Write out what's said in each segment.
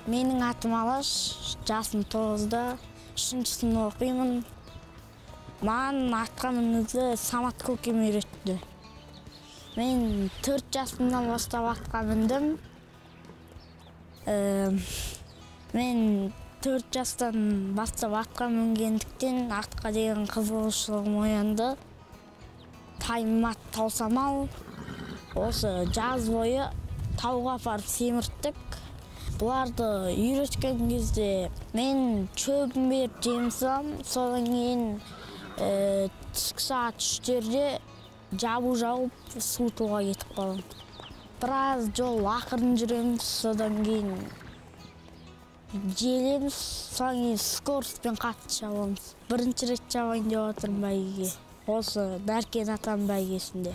Менің атым Алаш, жасым 9-да, 3-ші сынып оқимын. Маған атқа мінуді Самат көкем үйретті. Мен 4 жасымнан бастап атқа міндім. Мен 4 жастан бастап атқа мінгендіктен атқа деген қызығушылығым оянды. Тайыма таусам ал, осы жаз бойы тауға апарып семірттік. Бұларды үйреткен кезде мен шөбін беріп жем саламын, содан кейін түскі сағат 3-терде жабу жауып суытуға кетіп қалам. Біраз жол ақырын жүреміз, содан кейін желеміз, содан кейін скоростьпен қатты шабамыз. Бірінші рет шабайын деп отырмын бәйгеге. Осы Нәркен атам бәйгесінде.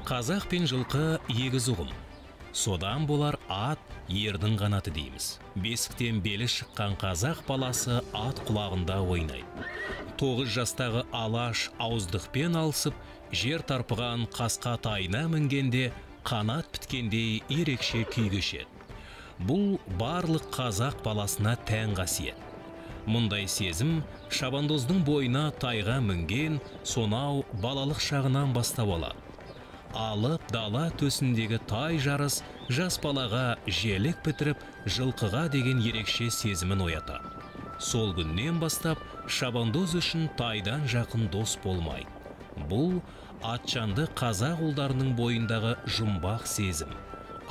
Қазақ пен жылқы егіз ұғым. Содан болар ат ердің қанаты дейміз. Бесіктен белі шыққан қазақ баласы ат құлағында ойнайды. 9 жастағы Алаш ауыздықпен алысып, жер тарпыған қасқа тайына мінгенде қанат біткендей ерекше күй кешеді. Бұл барлық қазақ баласына тән қасиет. Мұндай сезім шабандоздың бойына тайға мінген сонау балалық шағынан бастап алады. Алып дала төсіндегі тай жарыс жас балаға желік бітіріп, жылқыға деген ерекше сезімін оятады. Сол күннен бастап шабандоз үшін тайдан жақын дос болмайды. Бұл атжанды қазақ ұлдарының бойындағы жұмбақ сезім,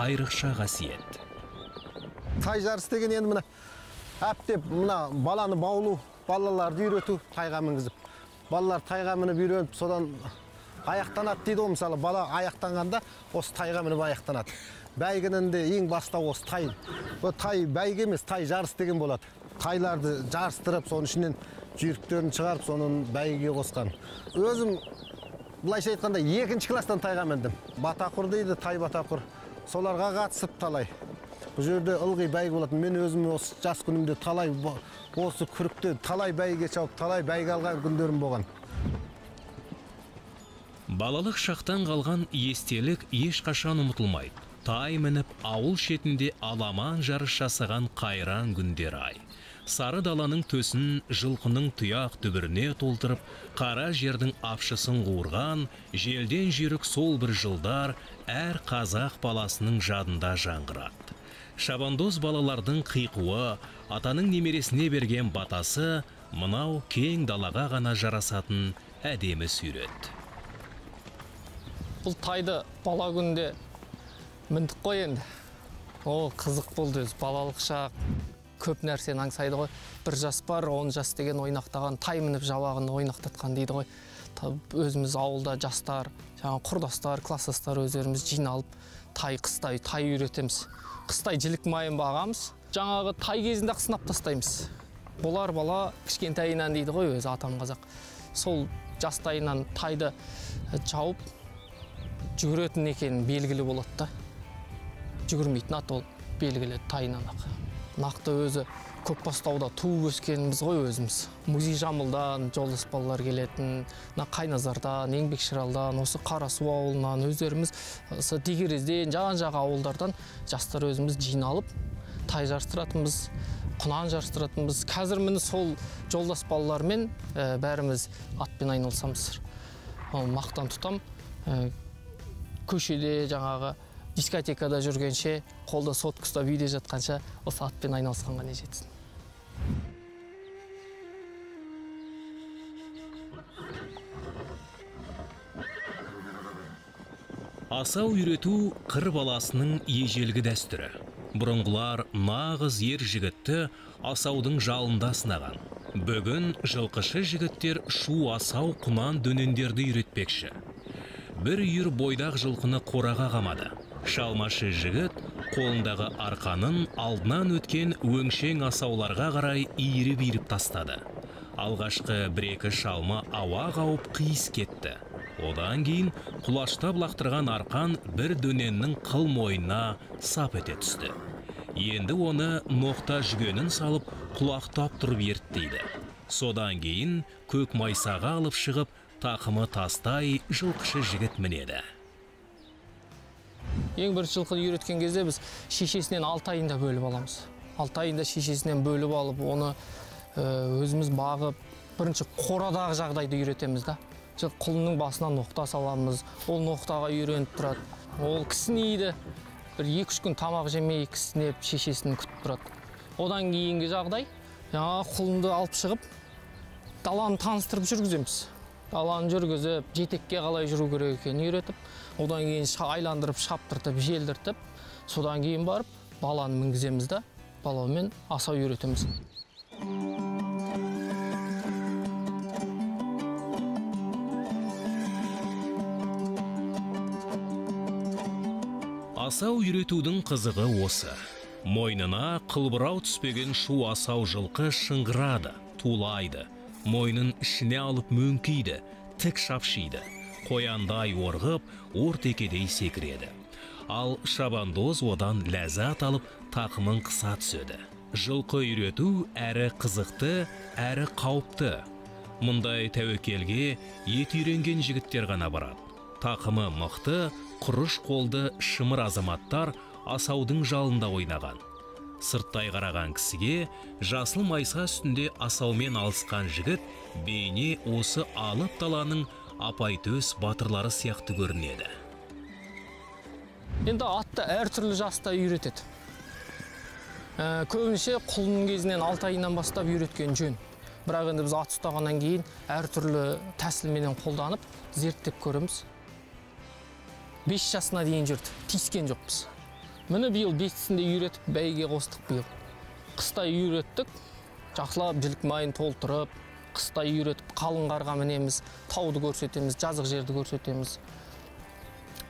айрықша қасиет. Тай жарыс деген енді мына әптеп баланы баулу, балаларды үйрету тайға мінгізіп. Балалар тайға мініп үйреніп, содан аяқтанады дейді ғой, мысалы бала аяқтанғанда осы тайға мініп аяқтанады. Бәйгінің де ең бастау осы тай. Бұл тай бәйге емес, тай жарыс деген болады. Тайларды жарыстырып, соның ішінен жүйріктерін шығарып, соның бәйгеге қосқан. Өзім былайша айтқанда 2-ші класстан тайға міндім. Батақұр дейді, тай батақұр. Соларға қатысып талай. Бұл жерде ылғи бәйге болады. Мен өзім осы жас күнімде талай осы күрікте талай бәйге шауып, талай бәйге алған күндерім болған. Балалық шақтан қалған естелік ешқашан ұмытылмайды. Тай мініп, ауыл шетінде аламан жарыс жасаған қайран күндер ай. Сары даланың төсін жылқының тұяқ дүбіріне толтырып, қара жердің апшысын қуырған, желден жүйрік сол бір жылдар әр қазақ баласының жадында жаңғырады. Шабандоз балалардың қиқуы, атаның немересіне берген батасы, мынау кең далаға ғана жарасатын әдемі сурет. Бұл тайды бала күнде міндік қой енді. О, қызық болды өз балалық шақ. Көп нәрсені аңсайды ғой. 1 жас бар, 10 жас деген ойнақтаған, тай мініп жабағын ойнақтатқан дейді ғой. Өзіміз ауылда жастар, құрдастар, класстастар өздеріміз жиналып, қыстай үйретеміз. Қыстай жілік майын бағамыз. Жаңағы тай кезінде сынап тастаймыз. Болар бала кішкентайынан дейді ғой өзі атам қазақ. Сол жастайынан тайды жауып жүгіретін екенін белгілі болады да. Жүгірмейтін ат ол белгілі тайынан ақ. Нақты өзі Көкбастауда туып өскеніміз ғой өзіміз. Музей Жамылдан жолдас балалар келетін, Қайназардан, Еңбекшіралдан, осы Қарасу ауылынан өздеріміз Дегерезден, жаған-жағы ауылдардан жастар өзіміз жиналып, тай жарыстыратынбыз, құнан жарыстыратынбыз. Қазір міне сол жолдас балалармен бәріміз атпен айналысамыз. Мақтан тұтам. Көшеде жаңағы дискотекада жүргенше, қолда сотка ұстап үйде жатқанша осы атпен айналысқанға не жетсін. Асау үйрету қыр баласының ежелгі дәстүрі. Бұрынғылар нағыз ер жігітті асаудың жалында сынаған. Бүгін жылқышы жігіттер шу асау құнан дөнендерді үйретпекші. Бір үйір бойдақ жылқыны қораға қамады. Шалмашы жігіт қолындағы арқанын алдынан өткен өңшең асауларға қарай иіріп тастады. Алғашқы 1-2 шалма ауа қауып қиыс кетті. Одан кейін құлаштап лақтырған арқан бір дөненнің қыл мойнына сап ете түсті. Енді оны ноқта жүгенін салып құлақтап тұрып ерттейді. Содан кейін көк майсаға алып шығып, тақымы тастай жылқышы жігіт мінеді. Ең бірінші жылқыны үйреткен кезде біз шешесінен 6 айында бөліп аламыз. 6 айында шешесінен бөліп алып, оны өзіміз бағып, бірінші қорадағы жағдайды үйретеміз да. Құлынның басына ноқта саламыз, ол ноқтаға үйреніп тұрады. Ол кісінейді, бір 2-3 күн тамақ жемей кісінеп, шешесін күтіп тұрады. Одан кейінгі жағдай, құлынды алып шығып, даланы таныстырып жүргіземіз. Даланы жүргізіп, жетекке қалай жүру керек екенін үйретіп, одан кейін айландырып, шаптыртып, желдіртіп, содан кейін барып, баланы мінгіземіз да, баламен асау үйретеміз. Асау үйретудің қызығы осы. Мойнына қылбырау түспеген шу асау жылқы шыңғырады, тулайды. Мойнын ішіне алып мөңкейді, тік шапшиды. Қояндай орғып, ортекедей секіреді. Ал шабандоз одан ләззат алып, тақымын қыса түседі. Жылқы үйрету әрі қызықты, әрі қауіпті. Мұндай тәуекелге ет үйренген жігіттер ғана барады. Тақымы мықты, құрыш қолды шымыр азаматтар асаудың жалында ойнаған. Сырттай қараған кісіге жасыл майса үстінде асаумен алысқан жігіт бейне осы алып даланың апайтөс батырлары сияқты көрінеді. Енді атты әртүрлі жаста үйретеді. Көбінше құлынның кезінен 6 айынан бастап үйреткен жөн. Бірақ енді біз ат ұстағаннан кейін әртүрлі тәсілменен қолданып, зерттеп көреміз. 5 жасына дейін жүрді, тиіскен жоқпыз. Мені биыл 5-сінде үйретіп, бәйге қостық биыл. Қыстай үйреттік, жақсылап жілік майын толтырып, қыстай үйретіп, қалың қарға мінеміз, тауды көрсетеміз, жазық жерді көрсетеміз.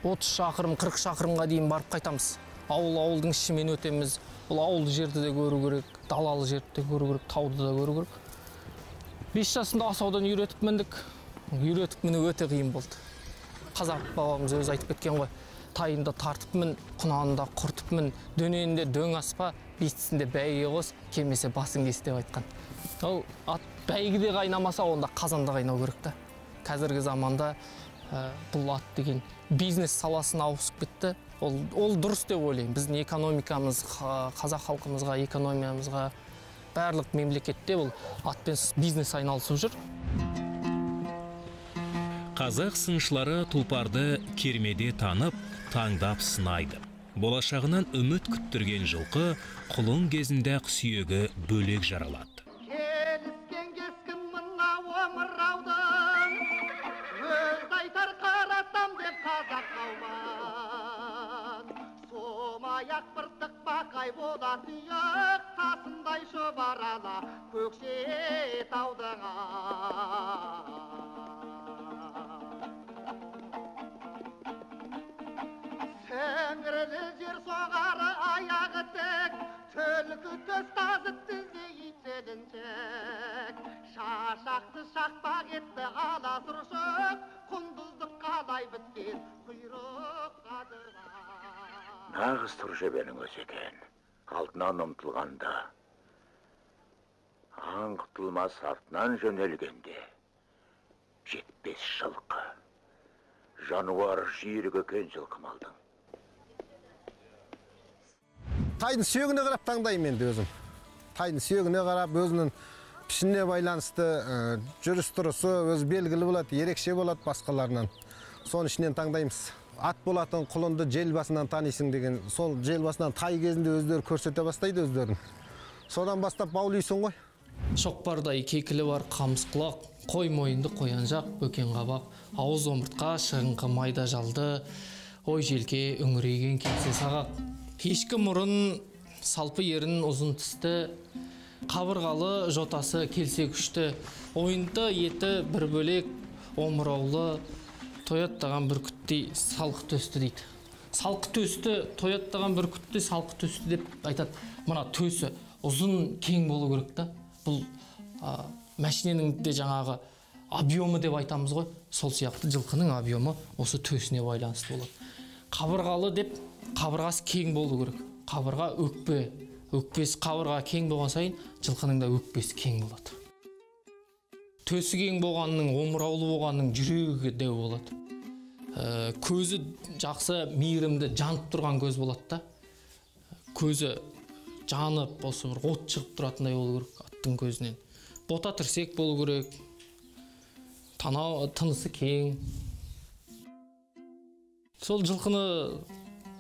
30 шақырым, 40 шақырымға дейін барып қайтамыз. Ауылдың ішімен өтеміз. Бұл ауылды жерді де көру керек, далалы жерді де көру керек, тауды да көру керек. 5 жасында асаудан үйретіп міндік. Үйретіп міне өте қиын болды. Қазақ бабамыз өзі айтып кеткен ғой. Тайында тартып мін, құнанында құртып мін, дөненінде дөң аспа, бестісінде бәйге қос, кемесе басын кес деп айтқан. Ол ат бәйгеде қайнамаса, онда қазанда қайнау керек та. Қазіргі заманда бұл ат деген бизнес саласына ауысып кетті. Ол дұрыс деп ойлаймын. Біздің экономикамыз, қазақ халқымызға, экономиямызға, барлық мемлекетте бұл атпен бизнес айналысып жүр. Қазақ сыншылары тұлпарды кермеде танып, таңдап сынайды. Болашағынан үміт күттірген жылқы құлын кезінде сүйегі бөлек жаралады. Келіскен кескін мына омыраудың, өз айтар қаратам деп қазақ қауман. Сомаяқ біртік бақай бола тұйық, тасындай шұбарала Көкшетаудың Сіңірілі жер соғары аяғы тек, түлкі төс тазы тізде ителінчек. Шашақты шақпақ етті ала сұршық, құндыздық қалай біткен құйрық қадырған. Нағыз тұржебенің өзі екен, алдынан ұмтылғанда. Аң құтылмас артынан жөнелгенде. Жетпес жылқы, жануар жүйрік екен жылқы малдың. Тайдың сүйегіне қарап таңдаймын енді өзім. Тайдың сүйегіне қарап, өзінің пішініне байланысты жүріс тұрысы өзі белгілі болады, ерекше болады басқаларынан. Соның ішінен таңдаймыз. Ат болатын құлынды жел басынан танисың деген, сол жел басынан тай кезінде өздері көрсете бастайды өздерін. Содан бастап баулайсың ғой. Шоқпардай кекілі бар қамыс құлақ, қой мойынды қоянжақ, бөкен қабақ, ауыз омыртқа, шығыңқы майда жалды, ой желке үңірейген кексе сағақ. Ешкі мұрын, салпы ерін ұзын тісті, қабырғалы жотасы келсе күшті, ойынды еті бір бөлек, омыраулы, тояттаған бір күттей салқы төсті дейді. Салқы төсті, тояттаған бір күттей салқы төсті деп айтады. Мына төсі ұзын кең болу керек та. Бұл мәшиненің де жаңағы объемы деп айтамыз ғой. Сол сияқты жылқының объемы осы төсіне байланысты болады. Қабырғалы деп қабырғасы кең болу керек. Қабырға өкпесі қабырға кең болған сайын жылқының да өкпесі кең болады. төсі кең болғанның, омыраулы болғанның жүрегі дәу болады. Көзі жақсы, мейірімді, жанып тұрған көз болады да. Көзі жанып, осы бір от шығып тұратындай болу керек аттың көзінен. Бота тірсек болу керек, тынысы кең. Сол жылқыны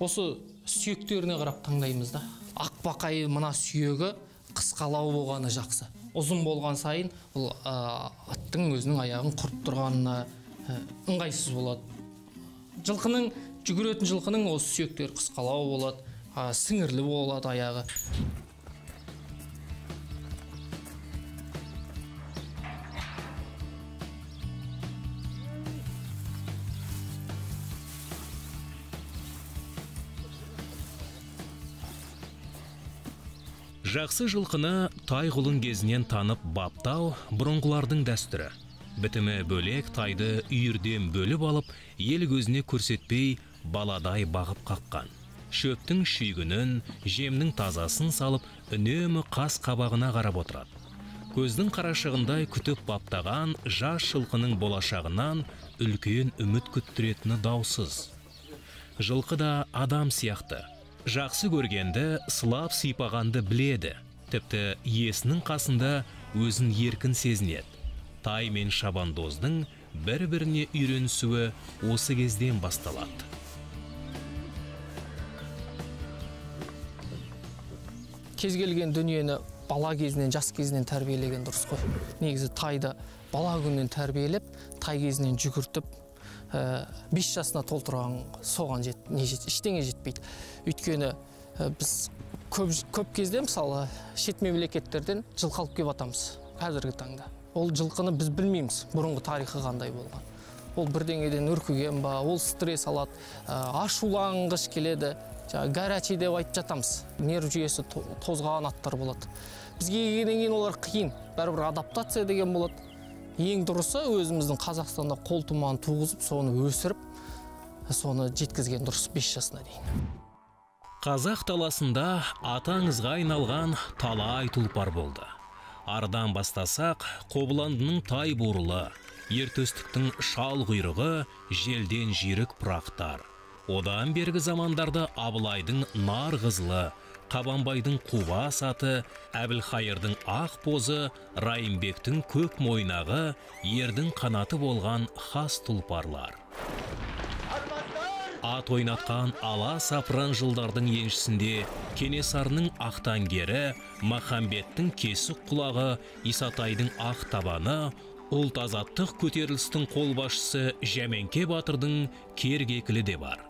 осы сүйектеріне қарап таңдаймыз да. Ақбақай мына сүйегі қысқалау болғаны жақсы. Ұзын болған сайын ол аттың өзінің аяғын құрт тұрғанына ыңғайсыз болады. Жүгіретін жылқының осы сүйектері қысқалау болады, сіңірлі болады аяғы. Жақсы жылқыны тай құлын кезінен танып баптау бұрынғылардың дәстүрі. Бітімі бөлек тайды үйірден бөліп алып, ел көзіне көрсетпей баладай бағып қаққан. Шөптің шүйгінін, жемнің тазасын салып, үнемі қас қабағына қарап отырады. Көздің қарашығындай күтіп баптаған жас жылқының болашағынан үлкен үміт күттіретіні даусыз. Жылқы да адам сияқты. Жақсы көргенді, сылап сипағанды біледі. Тіпті иесінің қасында өзін еркін сезінеді. Тай мен шабандоздың бір-біріне үйренісуі осы кезден басталады. Кез келген дүниені бала кезінен, жас кезінен тәрбиелеген дұрыс қой. Негізі тайды бала күннен тәрбиелеп, тай кезінен жүгіртіп, 5 жасына толтырған соған ештеңе жетпейді. Өйткені біз көп кезде мысалы шет мемлекеттерден жылқы алып келіп атамыз қазіргі таңда. Ол жылқыны біз білмейміз, бұрынғы тарихы қандай болған. Ол бірдеңеден үркіген ба, ол стресс алады, ашуланғыш келеді, горячий деп айтып жатамыз. Нерв жүйесі тозған аттар болады. Бізге келгеннен кейін олар қиын, бәрібір адаптация деген болады. Ең дұрысы өзіміздің Қазақстанда қолтуманы туғызып, соны өсіріп, соны жеткізген дұрыс 5 жасына дейін. Қазақ таласында атаңызға айналған талай тұлпар болды. Ардан бастасақ, Қобыландының тай бурылы, ертөстіктің шал құйрығы, желден жүйрік пырақтар. Одан бергі замандарда Абылайдың нар қызлы, Қабанбайдың Құба саты, Әбілхайырдың ақ позы, Райымбектің көк мойнағы, ердің қанаты болған хас тұлпарлар. Ат ойнатқан ала сапыран жылдардың еншісінде Кенесарының ақтангері, Махамбеттің кесік құлағы, Исатайдың ақ табаны, ұлт азаттық көтерілістің қолбасшысы Жәменке батырдың кергекілі де бар.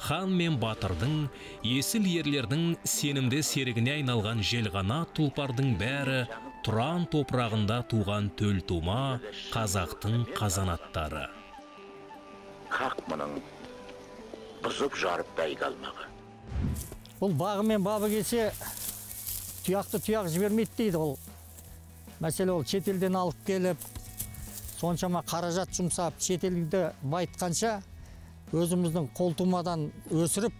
Хан мен батырдың, есіл ерлердің сенімді серігіне айналған желғанат тұлпардың бәрі Тұран топырағында туған төл тума қазақтың қазанаттары. Қақ мұның бұзып жарып дайдалмағы. Бұл бағы мен бабы келсе, тұяқты тұяқ жібермейді дейді ол. Мәселе ол шетелден алып келіп, соншама қаражат жұмсап, шетелді байытқанша, өзіміздің қолтумадан өсіріп,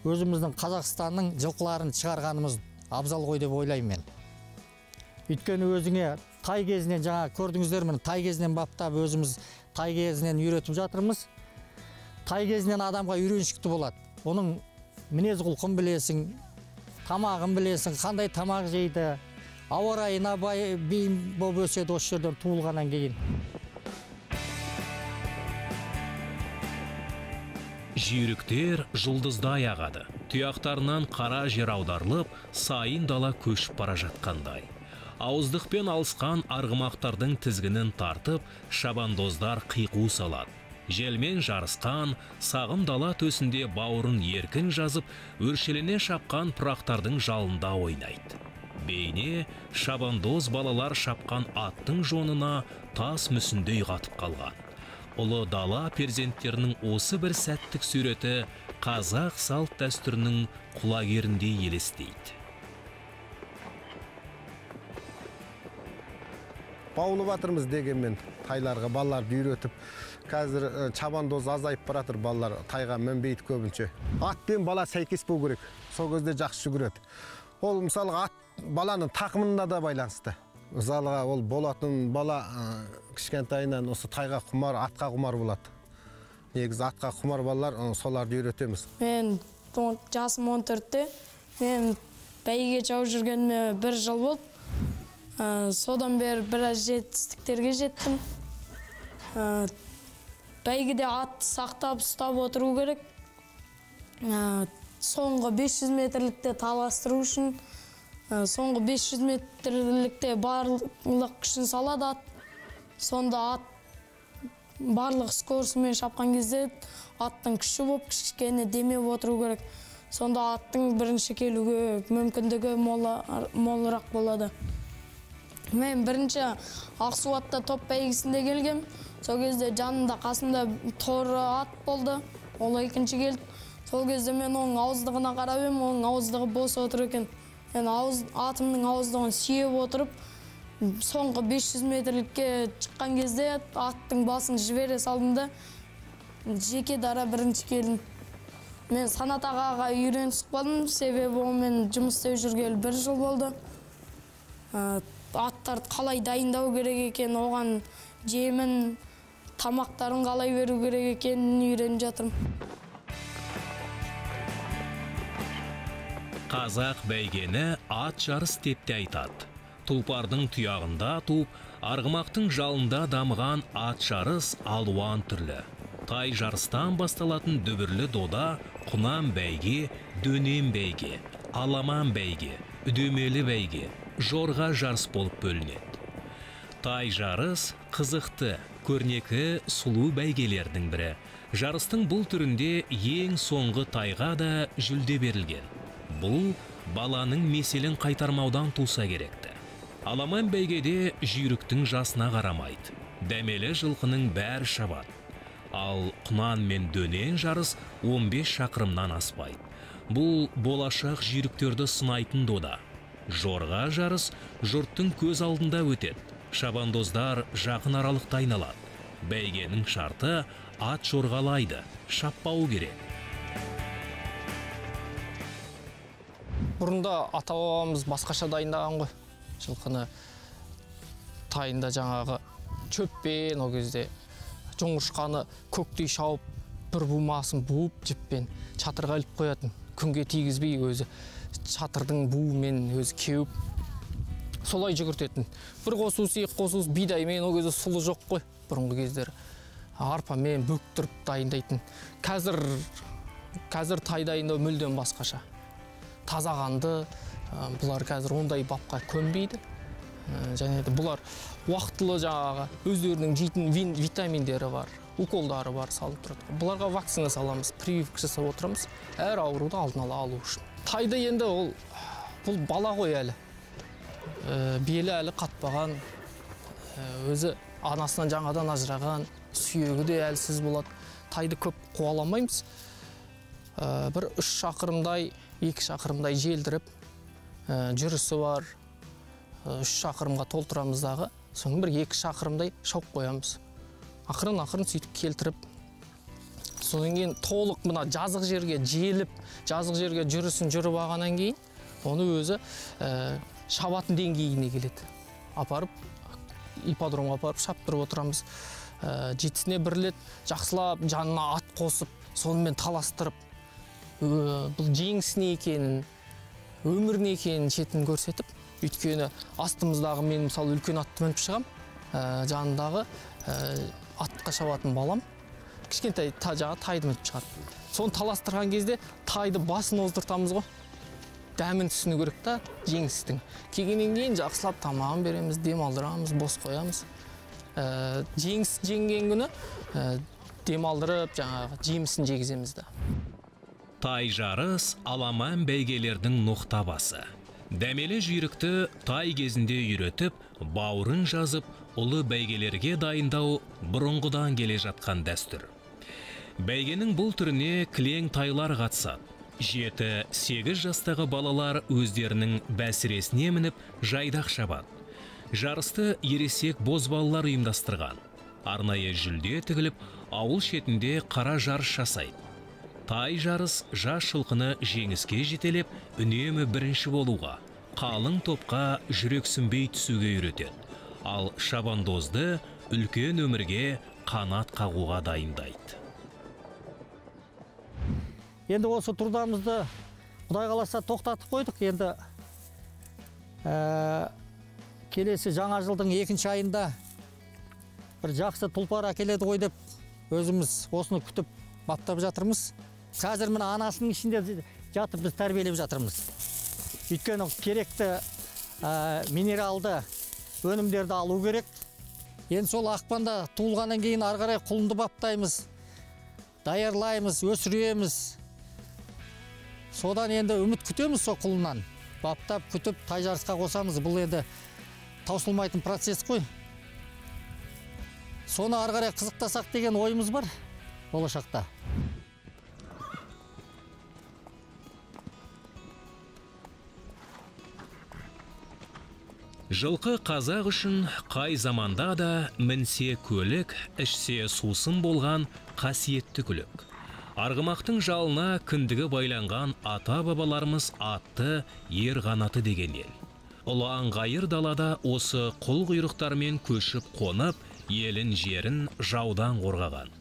өзіміздің Қазақстанның жылқыларын шығарғанымыз абзал ғой деп ойлаймын мен. Өйткені өзіңе тай кезінен, жаңа көрдіңіздер мені, тай кезінен баптап, өзіміз тай кезінен үйретіп жатырмыз. Тай кезінен адамға үйреншікті болады. Оның мінез құлқын білесің, тамағын білесің, қандай тамақ жейді, ауа райына бейім болып өседі осы жерден туылғаннан кейін. Жүйріктер жұлдыздай ағады. Тұяқтарынан қара жер аударылып, сайын дала көшіп бара жатқандай. Ауыздықпен алысқан арғымақтардың тізгінін тартып, шабандоздар қиқу салады. Желмен жарысқан, сағым дала төсінде бауырын еркін жазып, өршелене шапқан пырақтардың жалында ойнайды. Бейне шабандоз балалар шапқан аттың жонына тас мүсіндей қатып қалған. Ұлы дала перзенттерінің осы бір сәттік суреті қазақ салт дәстүрінің құлагерінде елестейді. Баулы батырмыз дегенмен тайларға балаларды үйретіп, қазір чабандоз азайып баратыр, балалар тайға мінбейді көбінше. Ат пен бала сәйкес болу керек, сол кезде жақсы жүгіреді. Ол мысалы ат баланың тақымына да байланысты. залға ол болатын бала кішкентайынан осы тайға құмар, атқа құмар болады. Негізі атқа құмар балалар, соларды үйретеміз. Мен жасым 14-те, мен бәйге жау жүргеніме 1 жыл болды. Содан бері біраз жетістіктерге жеттім. Бәйгеде атты сақтап, ұстап отыру керек. Соңғы 500 метрлікте таластыру үшін, соңғы 500 метрлікте барлық күшін салады ат. Сонда ат барлық скоросымен шапқан кезде аттың күші болып кішкене демеп отыру керек. Сонда аттың бірінші келуге мүмкіндігі молырақ болады. Мен бірінші Ақсуатта топ бәйгесінде келгем. Сол кезде жанында қасында торы ат болды. Ол екінші келді. Сол кезде мен оның ауыздығына қарап ем, оның ауыздығы бос отыр екен. Мен атымның ауыздығын сүйеп отырып, соңғы 500 метрлікке шыққан кезде аттың басын жібере салдым да жеке дара бірінші келдім. Мен Санат ағаға үйренісіп қалдым, себебі онымен жұмыс істеп жүргелі 1 жыл болды. Аттарды қалай дайындау керек екен, оған жемін, тамақтарын қалай беру керек екенін үйреніп жатырмын. Қазақ бәйгені ат жарыс деп те айтады. Тұлпардың тұяғында туып, арғымақтың жалында дамыған ат жарыс алуан түрлі. Тай жарыстан басталатын дүбірлі дода құнан бәйге, дөнен бәйге, аламан бәйге, үдемелі бәйге, жорға жарыс болып бөлінеді. Тай жарыс қызықты, көрнекі сұлу бәйгелердің бірі. Жарыстың бұл түрінде ең соңғы тайға да жүлде берілген. Бұл баланың меселін қайтармаудан туса керекті. Аламан бәйгеде жүйріктің жасына қарамайды. Дәмелі жылқының бәрі шабады. Ал құнан мен дөнен жарыс 15 шақырымнан аспайды. Бұл болашақ жүйріктерді сынайтын дода. Жорға жарыс жұрттың көз алдында өтеді. Шабандоздар жақын аралықта айналады. Бәйгенің шарты ат жорғалайды, шаппау керек. Бұрында ата-бабамыз басқаша дайындаған ғой. Жылқыны тайында жаңағы чөппен, о кезде жоңғышқаны көктей шауып, бір бумасын буып, жіппен чатырға іліп қоятын. Күнге тигізбей өзі чатырдың буымен өзі кеуіп, солай жүгіртетін. Бір қосуыз, екі қосуыз бидаймен, о кезде сұлы жоқ қой, бұрынғы кездері. Арпамен бөктіріп дайындайтын. Қазір тай дайындау мүлдем басқаша. Таза қанды, бұлар қазір ондай бапқа көнбейді. Және де бұлар уақытылы жаңағы өздерінің жейтін витаминдері бар, уколдары бар салып тұрады. Бұларға вакцина саламыз, прививка жасап отырамыз, әр ауруды алдын ала алу үшін. Тайды енді бұл бала ғой әлі. Белі әлі қатпаған, өзі анасынан жаңадан ажыраған, сүйегі де әлсіз болады. Тайды көп қуаламаймыз. Бір 3 шақырымдай, 2 шақырымдай желдіріп, жүрісі бар, 3 шақырымға толтырамыздағы, соң бір 2 шақырымдай шауып қоямыз. Ақырын сөйтіп келтіріп, содан кейін толық мына жазық жерге желіп, жазық жерге жүрісін жүріп алғаннан кейін, оны өзі шабатын деңгейіне келеді. Апарып, ипподромға апарып шаптырып отырамыз. Жетісіне бірлет, жақсылап, жанына ат қосып, сонымен таластырып, бұл жеңісіне екенін, өміріне екенін шетін көрсетіп, өйткені астымыздағы мен мысалы үлкен атты мініп шығам, жанындағы атқа шабатын балам, кішкентай тайды мініп шығады. Соны таластырған кезде тайды басын оздыртамыз ғой. Дәмін түсіну керек та жеңістің. Келгеннен кейін жақсылап тамағын береміз, дем алдырамыз, бос қоямыз. Жеңіс жеңген күні дем алдырып, жаңағы жемісін жегіземіз да. Тай жарыс аламан бәйгелердің ноқта басы. Дәмелі жүйрікті тай кезінде үйретіп, бауырын жазып, ұлы бәйгелерге дайындау бұрынғыдан келе жатқан дәстүр. Бәйгенің бұл түріне кілең тайлар қатысады. 7-8 жастағы балалар өздерінің бәсіресіне мініп жайдақ шабады. Жарысты ересек бозбалалар ұйымдастырған. Арнайы жүлде тігіліп, ауыл шетінде қара жарыс жасайды. Тай жарыс жас жылқыны жеңіске жетелеп, үнемі бірінші болуға, қалың топқа жүрексінбей түсуге үйретеді. Ал шабандозды үлкен өмірге қанат қағуға дайындайды. Енді осы тұрдамызды Құдай қаласа тоқтатып қойдық. Енді келесі жаңа жылдың 2 айында бір жақсы тұлпар әкеледі ғой деп өзіміз осыны күтіп баптап жатырмыз. Қазір мына анасының ішінде жатып біз тәрбиелеп жатырмыз. Өйткені керекті минералды өнімдерді алу керек. Енді сол ақпанда туылғаннан кейін ары қарай құлынды баптаймыз, даярлаймыз, өсіреміз. Содан енді үміт күтеміз сол құлыннан. Баптап, күтіп, тай жарысқа қосамыз. Бұл енді таусылмайтын процесс қой. Соны ары қарай қызықтасақ деген ойымыз бар болашақта. Жылқы қазақ үшін қай заманда да мінсе көлік, ішсе сусын болған қасиетті күлік. Арғымақтың жалына кіндігі байланған ата-бабаларымыз атты ер қанаты деген ел. Ұлан ғайыр далада осы құл құйрықтармен көшіп қонып, елін жерін жаудан қорғаған.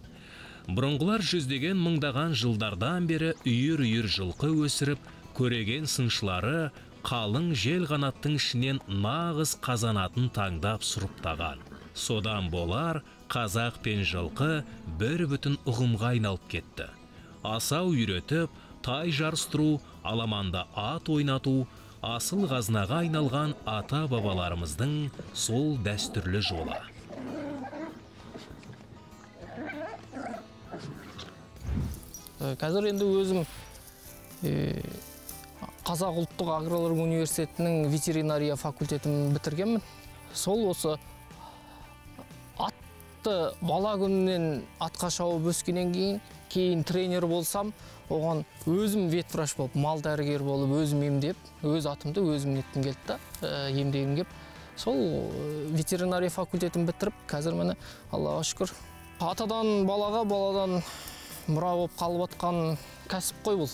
Бұрынғылар жүздеген мыңдаған жылдардан бері үйір-үйір жылқы өсіріп, көреген сыншылары қалың жел қанаттың ішінен нағыз қазанатын таңдап сұрыптаған. Содан болар қазақ пен жылқы бір бүтін ұғымға айналып кетті. Асау үйретіп, тай жарыстыру, аламанда ат ойнату, асыл қазынаға айналған ата-бабаларымыздың сол дәстүрлі жолы. Қазір енді өзім Қазақ ұлттық аграрлық университетінің ветеринария факультетін бітіргенмін. Сол осы атты бала күнінен атқа шауып өскеннен кейін тренер болсам, оған өзім ветврач болып, мал дәрігер болып, өзім емдеп, өз атымды өзім неткім келді, емдегім кеп. Сол ветеринария факультетін бітіріп, қазір міне Аллаға шүкір. Атадан балаға, баладан мұра болып қалып атқан кәсіп қой бұл.